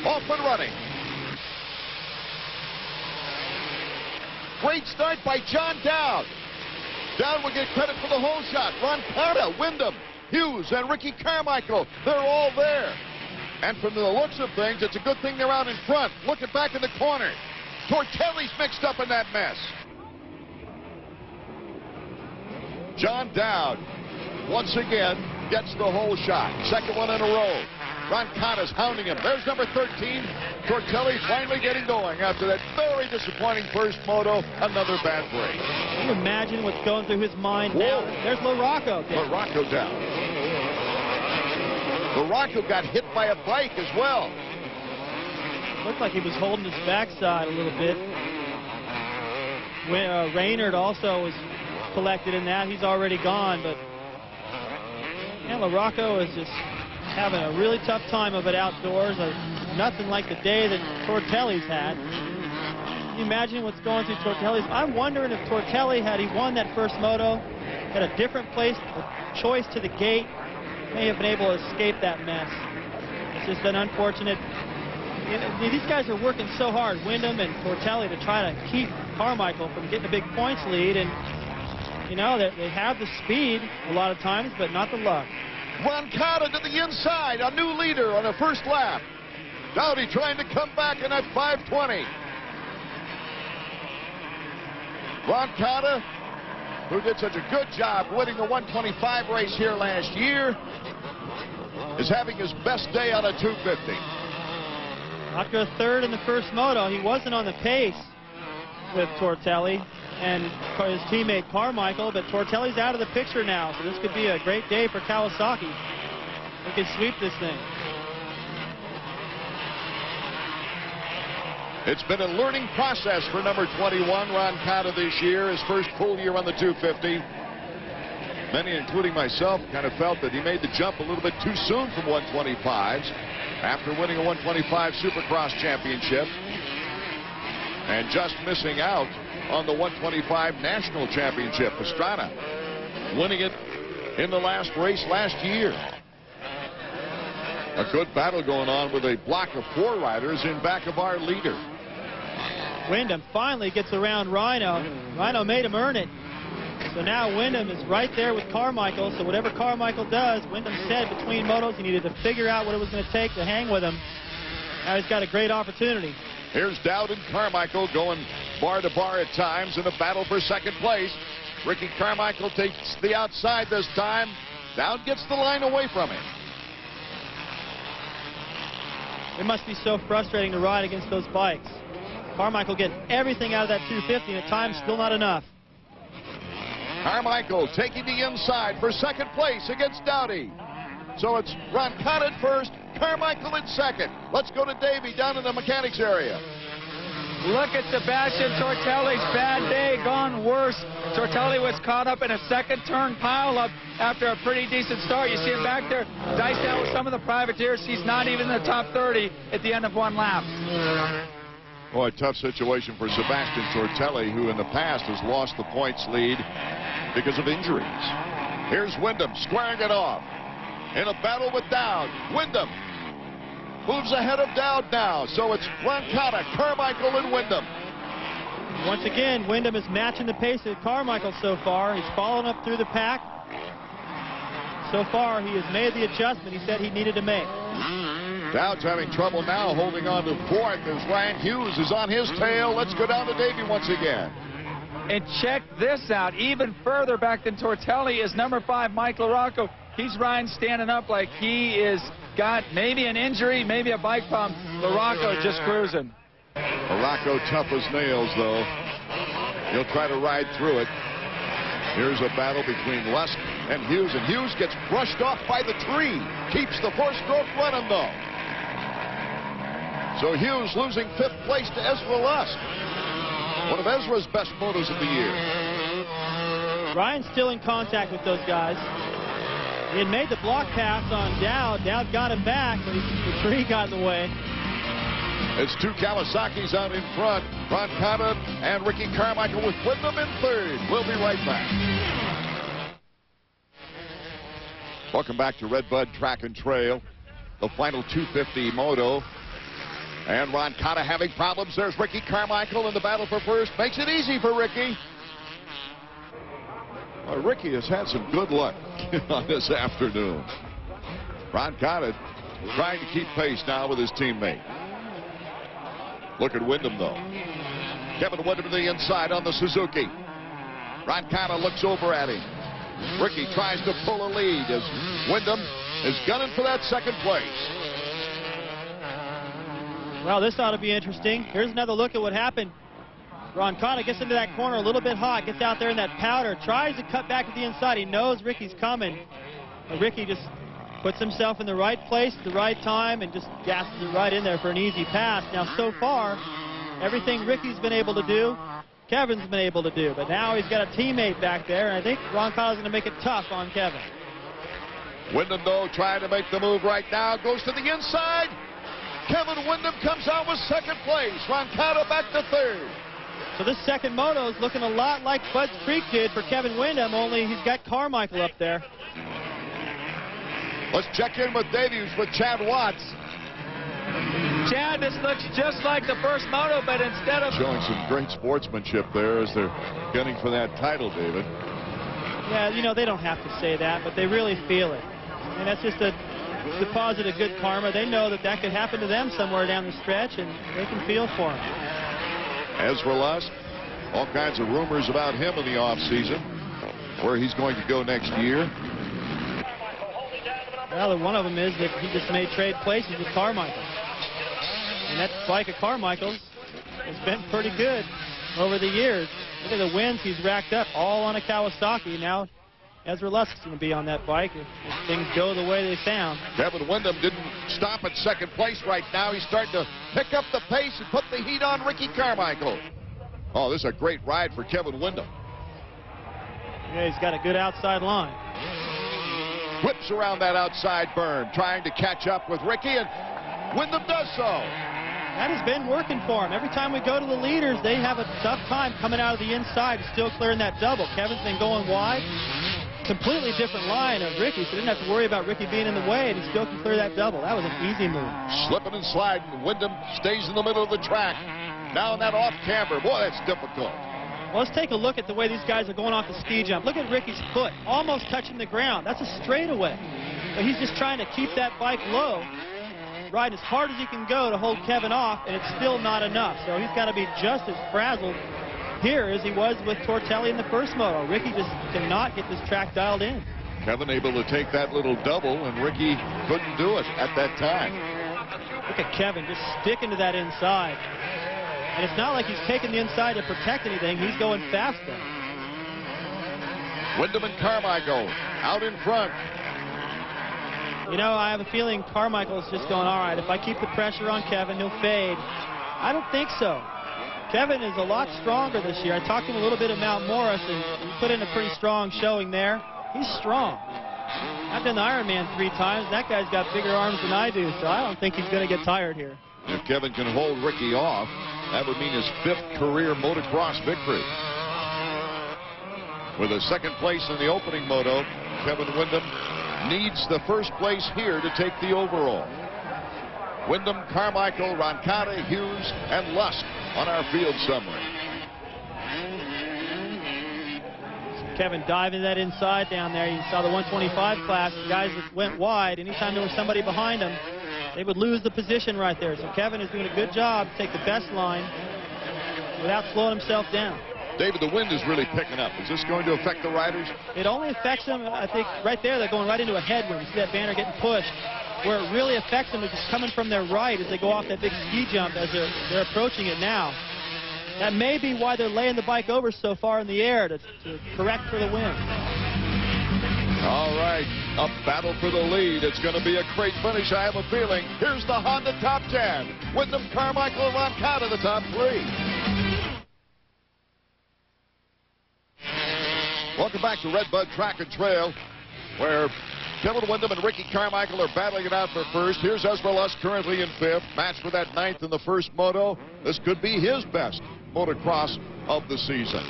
Off and running. Great start by John Dowd. Dowd will get credit for the whole shot. Ron Carter, Wyndham, Hughes, and Ricky Carmichael, they're all there. And from the looks of things, it's a good thing they're out in front. Looking back in the corner. Tortelli's mixed up in that mess. John Dowd, once again, gets the whole shot. Second one in a row. Ron Carter's hounding him. There's number 13. Tortelli finally getting going after that very disappointing first moto. Another bad break. Can you imagine what's going through his mind now? There's LaRocco. LaRocco down. LaRocco got hit by a bike as well. Looked like he was holding his backside a little bit. Raynard also was collected in that. He's already gone, but yeah, LaRocco is just having a really tough time of it outdoors. Nothing like the day that Tortelli's had. Can you imagine what's going through Tortelli's? I'm wondering if Tortelli, had he won that first moto, had a different place, a choice to the gate, may have been able to escape that mess. It's just an unfortunate. These guys are working so hard, Wyndham and Tortelli, to try to keep Carmichael from getting a big points lead. And you know, they have the speed a lot of times, but not the luck. Ron Carter to the inside, a new leader on the first lap. Dowdy trying to come back in at 5:20. Ron Carter, who did such a good job winning the 125 race here last year, is having his best day on a 250. After a third in the first moto, he wasn't on the pace with Tortelli and his teammate Carmichael, but Tortelli's out of the picture now, so this could be a great day for Kawasaki. They can sweep this thing. It's been a learning process for number 21, Ron Carter, this year, his first full year on the 250. Many, including myself, kind of felt that he made the jump a little bit too soon from 125s after winning a 125 Supercross championship and just missing out on the 125 National Championship. Pastrana winning it in the last race last year. A good battle going on with a block of 4 riders in back of our leader. Wyndham finally gets around Rhino. Rhino made him earn it. So now Wyndham is right there with Carmichael. So whatever Carmichael does, Wyndham said between motos he needed to figure out what it was going to take to hang with him. Now he's got a great opportunity. Here's Dowd and Carmichael going bar to bar at times in a battle for second place. Ricky Carmichael takes the outside this time. Dowd gets the line away from him. It must be so frustrating to ride against those bikes. Carmichael getting everything out of that 250, and at times still not enough. Carmichael taking the inside for second place against Dowdy. So it's Ron Carter first, Carmichael in second. Let's go to Davey down in the mechanics area. Look at Sebastian Tortelli's bad day gone worse. Tortelli was caught up in a second turn pileup after a pretty decent start. You see him back there diced out with some of the privateers. He's not even in the top 30 at the end of one lap. Boy, tough situation for Sebastian Tortelli, who in the past has lost the points lead because of injuries. Here's Wyndham squaring it off in a battle with Dowd. Wyndham moves ahead of Dowd now, so it's Ron Carter, Carmichael, and Wyndham. Once again, Wyndham is matching the pace of Carmichael so far. He's following up through the pack. So far, he has made the adjustment he said he needed to make. Dowd's having trouble now holding on to fourth as Ryan Hughes is on his tail. Let's go down to Davey once again. And check this out. Even further back than Tortelli is number 5, Mike LaRocco. He's riding standing up like he is got maybe an injury, maybe a bike pump. LaRocco just cruising. LaRocco tough as nails, though. He'll try to ride through it. Here's a battle between Lusk and Hughes gets brushed off by the tree. Keeps the 4-stroke running, though. So Hughes losing 5th place to Ezra Lusk. One of Ezra's best motos of the year. Ryan's still in contact with those guys. He had made the block pass on Dowd. Dowd got him back, but the tree got in the way. It's 2 Kawasaki's out in front. Ron Carter and Ricky Carmichael with Wyndham in third. We'll be right back. Welcome back to Redbud Track and Trail. The final 250 moto And Ron Cotta having problems. There's Ricky Carmichael in the battle for first. Makes it easy for Ricky. Well, Ricky has had some good luck on this afternoon. Ron Cotta trying to keep pace now with his teammate. Look at Windham, though. Kevin Windham to the inside on the Suzuki. Ron Cotta looks over at him. Ricky tries to pull a lead as Windham is gunning for that second place. Well, this ought to be interesting. Here's another look at what happened. Ron Cotta gets into that corner a little bit hot, gets out there in that powder, tries to cut back to the inside. He knows Ricky's coming. But Ricky just puts himself in the right place at the right time and just gasses it right in there for an easy pass. Now, so far, everything Ricky's been able to do, Kevin's been able to do. But now he's got a teammate back there, and I think Ron Cotta's going to make it tough on Kevin. Windham, though, trying to make the move right now. Goes to the inside. Kevin Windham comes out with second place. Ron Cotta back to third. So this second moto is looking a lot like Bud's Creek did for Kevin Windham, only he's got Carmichael up there. Let's check in with debuts with Chad Watts. Chad, this looks just like the first moto, but instead of showing some great sportsmanship there as they're gunning for that title, David. Yeah, you know, they don't have to say that, but they really feel it. And that's just a deposit of good karma. They know that that could happen to them somewhere down the stretch, and they can feel for him. Ezra Lusk, all kinds of rumors about him in the offseason, where he's going to go next year. Well, one of them is that he just may trade places with Carmichael. And that bike of Carmichael's has been pretty good over the years. Look at the wins he's racked up, all on a Kawasaki. Now Ezra Lusk's going to be on that bike if things go the way they sound. Kevin Windham didn't stop at second place right now. He's starting to pick up the pace and put the heat on Ricky Carmichael. Oh, this is a great ride for Kevin Windham. Yeah, he's got a good outside line. Whips around that outside burn, trying to catch up with Ricky, and Windham does so. That has been working for him. Every time we go to the leaders, they have a tough time coming out of the inside, still clearing that double. Kevin's been going wide. Completely different line of Ricky, so didn't have to worry about Ricky being in the way, and he still can clear that double. That was an easy move. Slipping and sliding. Windham stays in the middle of the track. Now in that off camber. Boy, that's difficult. Well, let's take a look at the way these guys are going off the ski jump. Look at Ricky's foot, almost touching the ground. That's a straightaway. But he's just trying to keep that bike low, riding as hard as he can go to hold Kevin off, and it's still not enough. So he's got to be just as frazzled here as he was with Tortelli in the first moto. Ricky just cannot get this track dialed in. Kevin able to take that little double, and Ricky couldn't do it at that time. Look at Kevin just sticking to that inside. And it's not like he's taking the inside to protect anything. He's going faster. Windham and Carmichael out in front. You know, I have a feeling Carmichael's just going, all right, if I keep the pressure on Kevin, he'll fade. I don't think so. Kevin is a lot stronger this year. I talked to him a little bit at Mount Morris, and he put in a pretty strong showing there. He's strong. I've done the Ironman 3 times. That guy's got bigger arms than I do, so I don't think he's going to get tired here. If Kevin can hold Ricky off, that would mean his 5th career motocross victory. With a second place in the opening moto, Kevin Windham needs the first place here to take the overall. Windham, Carmichael, Ron Cotta, Hughes, and Lusk on our field summary. Kevin diving that inside down there. You saw the 125 class, the guys that went wide, anytime there was somebody behind them, they would lose the position right there. So Kevin is doing a good job to take the best line without slowing himself down. David, the wind is really picking up. Is this going to affect the riders? It only affects them, I think, right there. They're going right into a headwind. You see that banner getting pushed. Where it really affects them is just coming from their right as they go off that big ski jump as they're approaching it now. That may be why they're laying the bike over so far in the air, to correct for the wind. All right, a battle for the lead. It's going to be a great finish, I have a feeling. Here's the Honda top 10. Windham, Carmichael, and Ron Cotta, the top 3. Welcome back to Red Bud Track and Trail, where Kevin Windham and Ricky Carmichael are battling it out for first. Here's Ezra Lusk currently in 5th, matched with that 9th in the first moto. This could be his best motocross of the season.